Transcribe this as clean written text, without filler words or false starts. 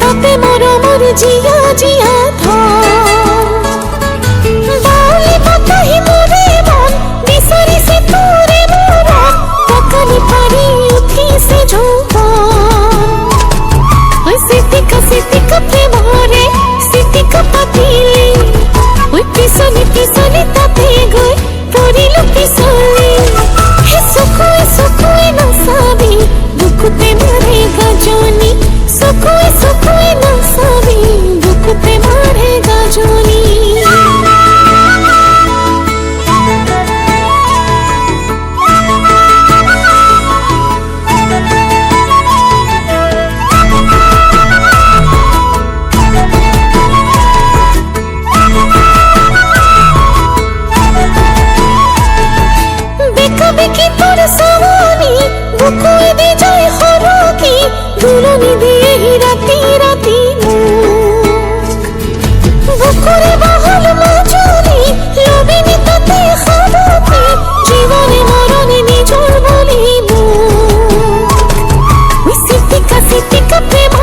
তাতে মরমর জিয়া জিয়া ধর বাউলি পাতাহি মোরে মন বিসরি সে তোরে মরণ পকানি পারি উঠি সে যৌবন ওই সিটিকা প্রেমরে সিটিকা পাতিলে ওই পিছনে পিছনে তাতে গই পড়িল পিছলে হে সুকুয়ে না সাবি বুকুতে মারে গাজনি সুকুয়ে না সাবি বুকুতে মারে গাজনি বেকি তোর সামনি বুকুয়ে দে যায় হরকি দুলনি দিয়ে রাতি রাতি বুকুরে বহল মজুরি লবিনি তাতে খাবতি জীবনে মরণে নিজর বলিব ওই সিটিকা প্রেম